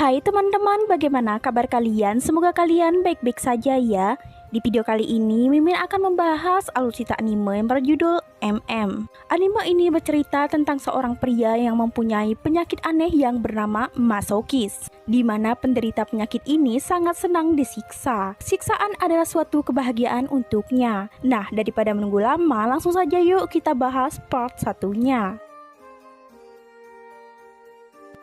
Hai teman-teman, bagaimana kabar kalian? Semoga kalian baik-baik saja ya. Di video kali ini, Mimin akan membahas alur cerita anime yang berjudul MM. Anime ini bercerita tentang seorang pria yang mempunyai penyakit aneh yang bernama masokis, di mana penderita penyakit ini sangat senang disiksa. Siksaan adalah suatu kebahagiaan untuknya. Nah, daripada menunggu lama, langsung saja yuk kita bahas part satunya.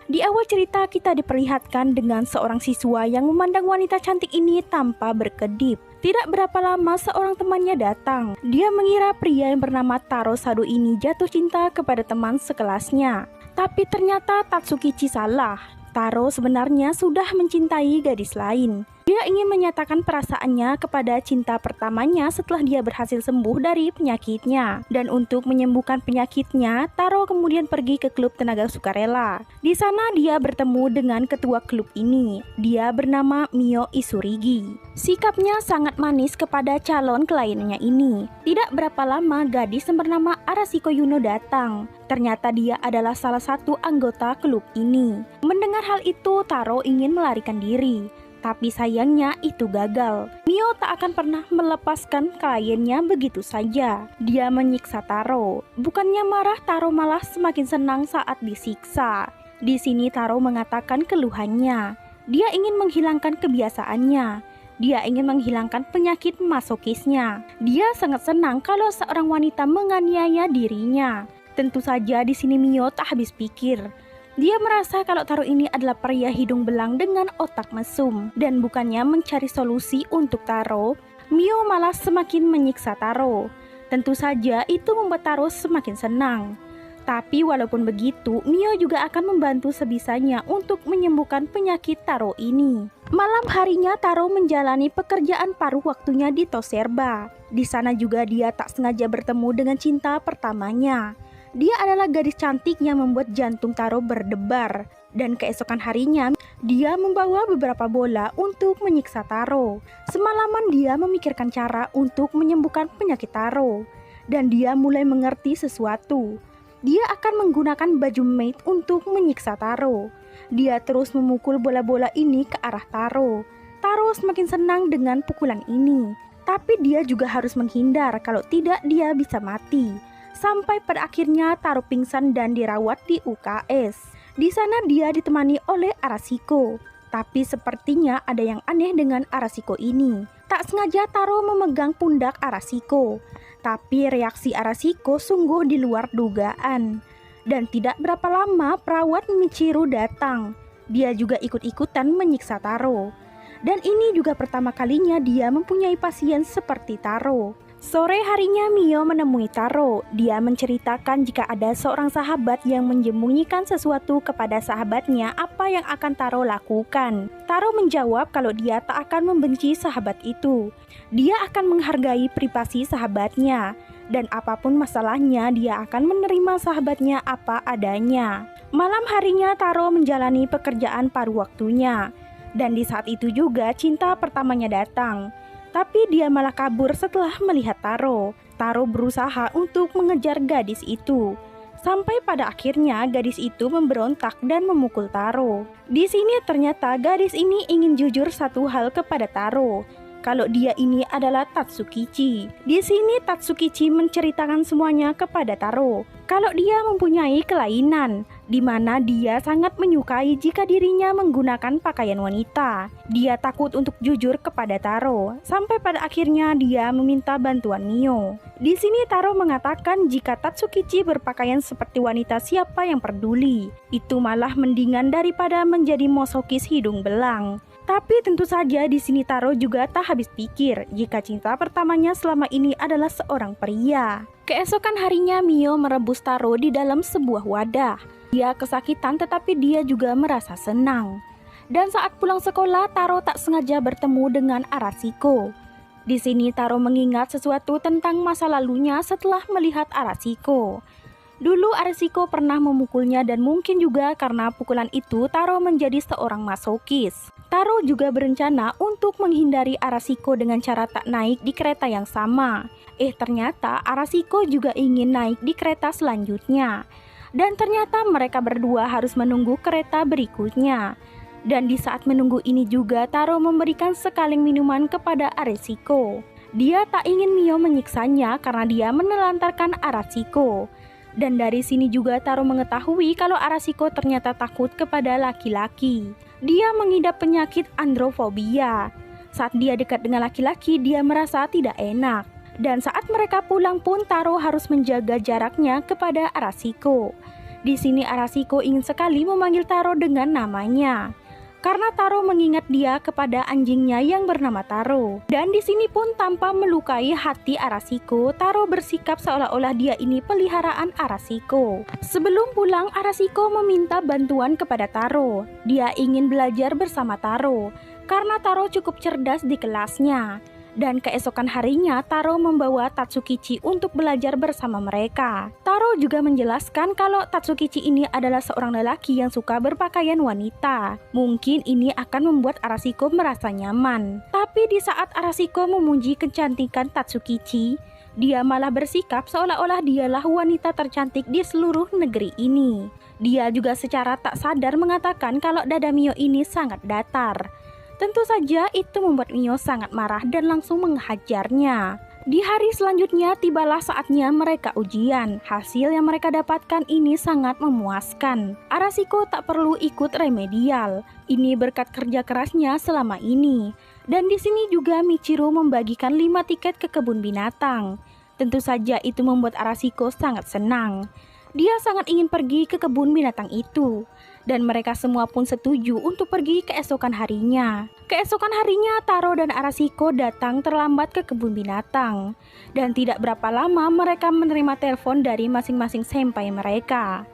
Di awal cerita kita diperlihatkan dengan seorang siswa yang memandang wanita cantik ini tanpa berkedip. Tidak berapa lama seorang temannya datang. Dia mengira pria yang bernama Taro Sado ini jatuh cinta kepada teman sekelasnya. Tapi ternyata Tatsukichi salah. Taro sebenarnya sudah mencintai gadis lain. Dia ingin menyatakan perasaannya kepada cinta pertamanya setelah dia berhasil sembuh dari penyakitnya. Dan untuk menyembuhkan penyakitnya, Taro kemudian pergi ke klub tenaga sukarela. Di sana dia bertemu dengan ketua klub ini. Dia bernama Mio Isurigi. Sikapnya sangat manis kepada calon kliennya ini. Tidak berapa lama gadis yang bernama Arashiko Yuno datang. Ternyata dia adalah salah satu anggota klub ini. Mendengar hal itu, Taro ingin melarikan diri. Tapi sayangnya itu gagal. Mio tak akan pernah melepaskan kliennya begitu saja. Dia menyiksa Taro. Bukannya marah, Taro malah semakin senang saat disiksa. Di sini Taro mengatakan keluhannya. Dia ingin menghilangkan kebiasaannya. Dia ingin menghilangkan penyakit masokisnya. Dia sangat senang kalau seorang wanita menganiaya dirinya. Tentu saja di sini Mio tak habis pikir. Dia merasa kalau Taro ini adalah pria hidung belang dengan otak mesum. Dan bukannya mencari solusi untuk Taro, Mio malah semakin menyiksa Taro. Tentu saja itu membuat Taro semakin senang. Tapi walaupun begitu, Mio juga akan membantu sebisanya untuk menyembuhkan penyakit Taro ini. Malam harinya Taro menjalani pekerjaan paruh waktunya di Toserba. Di sana juga dia tak sengaja bertemu dengan cinta pertamanya. Dia adalah gadis cantik yang membuat jantung Taro berdebar. Dan keesokan harinya, dia membawa beberapa bola untuk menyiksa Taro. Semalaman dia memikirkan cara untuk menyembuhkan penyakit Taro. Dan dia mulai mengerti sesuatu. Dia akan menggunakan baju maid untuk menyiksa Taro. Dia terus memukul bola-bola ini ke arah Taro. Taro semakin senang dengan pukulan ini. Tapi dia juga harus menghindar, kalau tidak dia bisa mati. Sampai pada akhirnya Taro pingsan dan dirawat di UKS. Di sana dia ditemani oleh Arashiko. Tapi sepertinya ada yang aneh dengan Arashiko ini. Tak sengaja Taro memegang pundak Arashiko. Tapi reaksi Arashiko sungguh di luar dugaan. Dan tidak berapa lama perawat Michiru datang. Dia juga ikut-ikutan menyiksa Taro. Dan ini juga pertama kalinya dia mempunyai pasien seperti Taro. Sore harinya Mio menemui Taro. Dia menceritakan jika ada seorang sahabat yang menyembunyikan sesuatu kepada sahabatnya, apa yang akan Taro lakukan. Taro menjawab kalau dia tak akan membenci sahabat itu. Dia akan menghargai privasi sahabatnya. Dan apapun masalahnya, dia akan menerima sahabatnya apa adanya. Malam harinya Taro menjalani pekerjaan paruh waktunya. Dan di saat itu juga cinta pertamanya datang. Tapi dia malah kabur setelah melihat Taro. Taro berusaha untuk mengejar gadis itu. Sampai pada akhirnya gadis itu memberontak dan memukul Taro. Di sini ternyata gadis ini ingin jujur satu hal kepada Taro. Kalau dia ini adalah Tatsukichi. Di sini Tatsukichi menceritakan semuanya kepada Taro. Kalau dia mempunyai kelainan, di mana dia sangat menyukai jika dirinya menggunakan pakaian wanita. Dia takut untuk jujur kepada Taro. Sampai pada akhirnya dia meminta bantuan Mio. Di sini Taro mengatakan jika Tatsukichi berpakaian seperti wanita, siapa yang peduli? Itu malah mendingan daripada menjadi masokis hidung belang. Tapi tentu saja di sini Taro juga tak habis pikir jika cinta pertamanya selama ini adalah seorang pria. Keesokan harinya Mio merebus Taro di dalam sebuah wadah. Dia kesakitan tetapi dia juga merasa senang. Dan saat pulang sekolah Taro tak sengaja bertemu dengan Arashiko. Di sini Taro mengingat sesuatu tentang masa lalunya setelah melihat Arashiko. Dulu Arashiko pernah memukulnya dan mungkin juga karena pukulan itu Taro menjadi seorang masokis. Taro juga berencana untuk menghindari Arashiko dengan cara tak naik di kereta yang sama. Ternyata Arashiko juga ingin naik di kereta selanjutnya. Dan ternyata mereka berdua harus menunggu kereta berikutnya. Dan di saat menunggu ini juga Taro memberikan sekaleng minuman kepada Arashiko. Dia tak ingin Mio menyiksanya karena dia menelantarkan Arashiko. Dan dari sini juga Taro mengetahui kalau Arashiko ternyata takut kepada laki-laki. Dia mengidap penyakit androfobia. Saat dia dekat dengan laki-laki, dia merasa tidak enak. Dan saat mereka pulang pun Taro harus menjaga jaraknya kepada Arashiko. Di sini Arashiko ingin sekali memanggil Taro dengan namanya. Karena Taro mengingat dia kepada anjingnya yang bernama Taro. Dan di sini pun tanpa melukai hati Arashiko, Taro bersikap seolah-olah dia ini peliharaan Arashiko. Sebelum pulang, Arashiko meminta bantuan kepada Taro. Dia ingin belajar bersama Taro karena Taro cukup cerdas di kelasnya. Dan keesokan harinya Taro membawa Tatsukichi untuk belajar bersama mereka. Taro juga menjelaskan kalau Tatsukichi ini adalah seorang lelaki yang suka berpakaian wanita. Mungkin ini akan membuat Arashiko merasa nyaman. Tapi di saat Arashiko memuji kecantikan Tatsukichi, dia malah bersikap seolah-olah dialah wanita tercantik di seluruh negeri ini. Dia juga secara tak sadar mengatakan kalau dada Mio ini sangat datar. Tentu saja itu membuat Mio sangat marah dan langsung menghajarnya. Di hari selanjutnya tibalah saatnya mereka ujian. Hasil yang mereka dapatkan ini sangat memuaskan. Arashiko tak perlu ikut remedial. Ini berkat kerja kerasnya selama ini. Dan di sini juga Michiru membagikan 5 tiket ke kebun binatang. Tentu saja itu membuat Arashiko sangat senang. Dia sangat ingin pergi ke kebun binatang itu. Dan mereka semua pun setuju untuk pergi keesokan harinya. Keesokan harinya Taro dan Arashiko datang terlambat ke kebun binatang. Dan tidak berapa lama mereka menerima telepon dari masing-masing senpai mereka.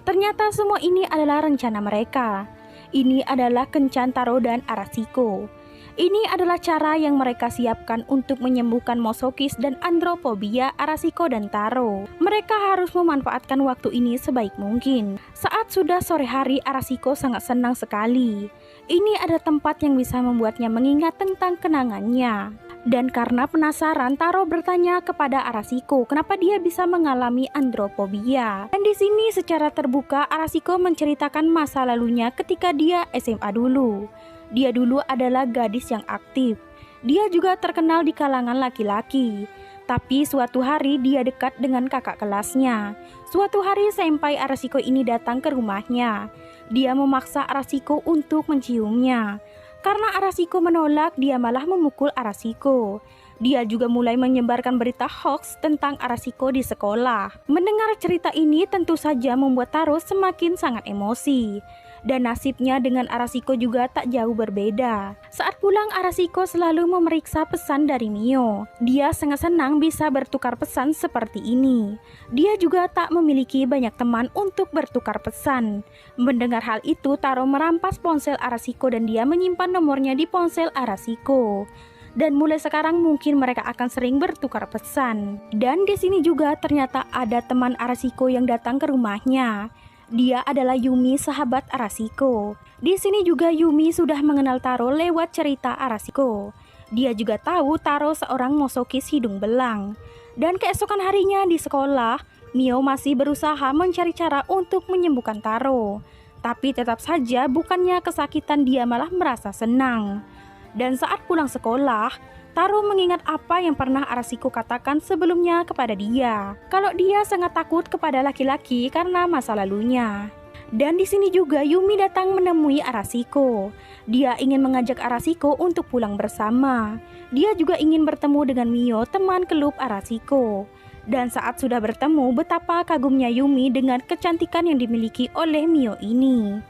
Ternyata semua ini adalah rencana mereka. Ini adalah kencan Taro dan Arashiko. Ini adalah cara yang mereka siapkan untuk menyembuhkan mosokis dan androfobia Arashiko dan Taro. Mereka harus memanfaatkan waktu ini sebaik mungkin. Saat sudah sore hari, Arashiko sangat senang sekali. Ini ada tempat yang bisa membuatnya mengingat tentang kenangannya. Dan karena penasaran, Taro bertanya kepada Arashiko kenapa dia bisa mengalami androfobia. Dan di sini secara terbuka Arashiko menceritakan masa lalunya ketika dia SMA dulu. Dia dulu adalah gadis yang aktif. Dia juga terkenal di kalangan laki-laki. Tapi suatu hari dia dekat dengan kakak kelasnya. Suatu hari senpai Arashiko ini datang ke rumahnya. Dia memaksa Arashiko untuk menciumnya. Karena Arashiko menolak, dia malah memukul Arashiko. Dia juga mulai menyebarkan berita hoax tentang Arashiko di sekolah. Mendengar cerita ini tentu saja membuat Taro semakin sangat emosi. Dan nasibnya dengan Arashiko juga tak jauh berbeda. Saat pulang Arashiko selalu memeriksa pesan dari Mio. Dia sangat senang bisa bertukar pesan seperti ini. Dia juga tak memiliki banyak teman untuk bertukar pesan. Mendengar hal itu Taro merampas ponsel Arashiko dan dia menyimpan nomornya di ponsel Arashiko. Dan mulai sekarang mungkin mereka akan sering bertukar pesan. Dan di sini juga ternyata ada teman Arashiko yang datang ke rumahnya. Dia adalah Yumi, sahabat Arashiko. Di sini juga Yumi sudah mengenal Taro lewat cerita Arashiko. Dia juga tahu Taro seorang mosokis hidung belang. Dan keesokan harinya di sekolah, Mio masih berusaha mencari cara untuk menyembuhkan Taro. Tapi tetap saja bukannya kesakitan, dia malah merasa senang. Dan saat pulang sekolah, Taro mengingat apa yang pernah Arashiko katakan sebelumnya kepada dia. Kalau dia sangat takut kepada laki-laki karena masa lalunya. Dan di sini juga Yumi datang menemui Arashiko. Dia ingin mengajak Arashiko untuk pulang bersama. Dia juga ingin bertemu dengan Mio, teman klub Arashiko. Dan saat sudah bertemu, betapa kagumnya Yumi dengan kecantikan yang dimiliki oleh Mio ini.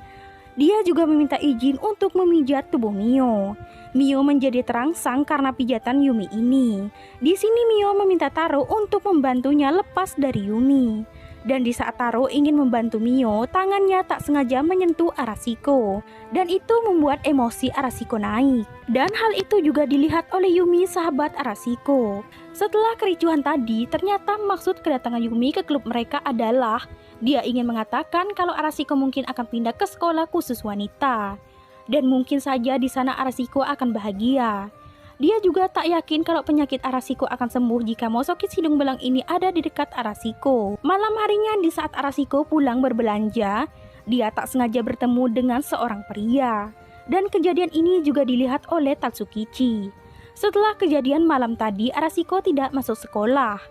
Dia juga meminta izin untuk memijat tubuh Mio. Mio menjadi terangsang karena pijatan Yumi ini. Di sini Mio meminta Taro untuk membantunya lepas dari Yumi. Dan di saat Taro ingin membantu Mio, tangannya tak sengaja menyentuh Arashiko. Dan itu membuat emosi Arashiko naik. Dan hal itu juga dilihat oleh Yumi, sahabat Arashiko. Setelah kericuhan tadi, ternyata maksud kedatangan Yumi ke klub mereka adalah dia ingin mengatakan kalau Arashiko mungkin akan pindah ke sekolah khusus wanita. Dan mungkin saja di sana Arashiko akan bahagia. Dia juga tak yakin kalau penyakit Arashiko akan sembuh jika mosokis hidung belang ini ada di dekat Arashiko. Malam harinya di saat Arashiko pulang berbelanja, dia tak sengaja bertemu dengan seorang pria. Dan kejadian ini juga dilihat oleh Tatsukichi. Setelah kejadian malam tadi, Arashiko tidak masuk sekolah.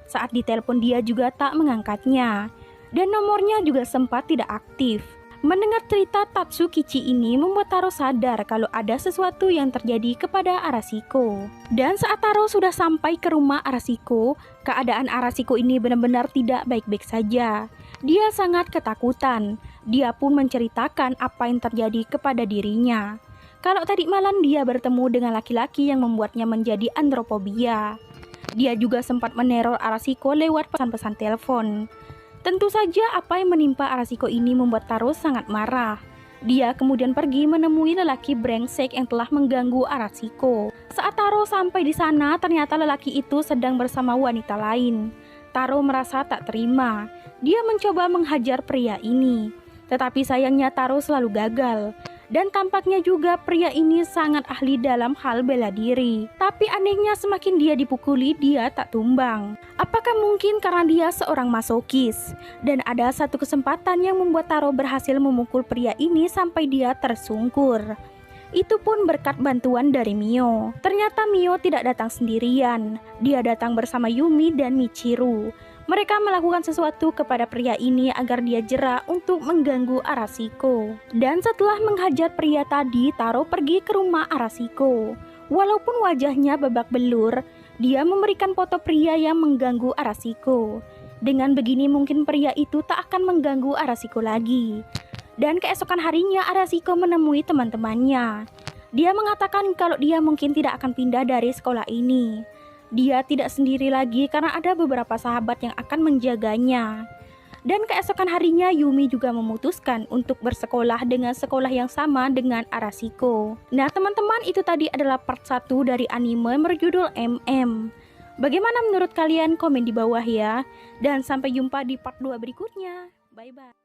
Saat ditelepon dia juga tak mengangkatnya. Dan nomornya juga sempat tidak aktif. Mendengar cerita Tatsukichi ini membuat Taro sadar kalau ada sesuatu yang terjadi kepada Arashiko. Dan saat Taro sudah sampai ke rumah Arashiko, keadaan Arashiko ini benar-benar tidak baik-baik saja. Dia sangat ketakutan. Dia pun menceritakan apa yang terjadi kepada dirinya. Kalau tadi malam dia bertemu dengan laki-laki yang membuatnya menjadi andropobia. Dia juga sempat meneror Arashiko lewat pesan-pesan telepon. Tentu saja apa yang menimpa Arashiko ini membuat Taro sangat marah. Dia kemudian pergi menemui lelaki brengsek yang telah mengganggu Arashiko. Saat Taro sampai di sana, ternyata lelaki itu sedang bersama wanita lain. Taro merasa tak terima. Dia mencoba menghajar pria ini. Tetapi sayangnya Taro selalu gagal. Dan tampaknya juga pria ini sangat ahli dalam hal bela diri. Tapi anehnya semakin dia dipukuli, dia tak tumbang. Apakah mungkin karena dia seorang masokis? Dan ada satu kesempatan yang membuat Taro berhasil memukul pria ini sampai dia tersungkur. Itu pun berkat bantuan dari Mio. Ternyata Mio tidak datang sendirian. Dia datang bersama Yumi dan Michiru. Mereka melakukan sesuatu kepada pria ini agar dia jera untuk mengganggu Arashiko. Dan setelah menghajar pria tadi, Taro pergi ke rumah Arashiko. Walaupun wajahnya babak belur, dia memberikan foto pria yang mengganggu Arashiko. Dengan begini mungkin pria itu tak akan mengganggu Arashiko lagi. Dan keesokan harinya Arashiko menemui teman-temannya. Dia mengatakan kalau dia mungkin tidak akan pindah dari sekolah ini. Dia tidak sendiri lagi karena ada beberapa sahabat yang akan menjaganya. Dan keesokan harinya Yumi juga memutuskan untuk bersekolah dengan sekolah yang sama dengan Arashiko. Nah teman-teman, itu tadi adalah part 1 dari anime berjudul MM. Bagaimana menurut kalian? Komen di bawah ya. Dan sampai jumpa di part 2 berikutnya. Bye bye.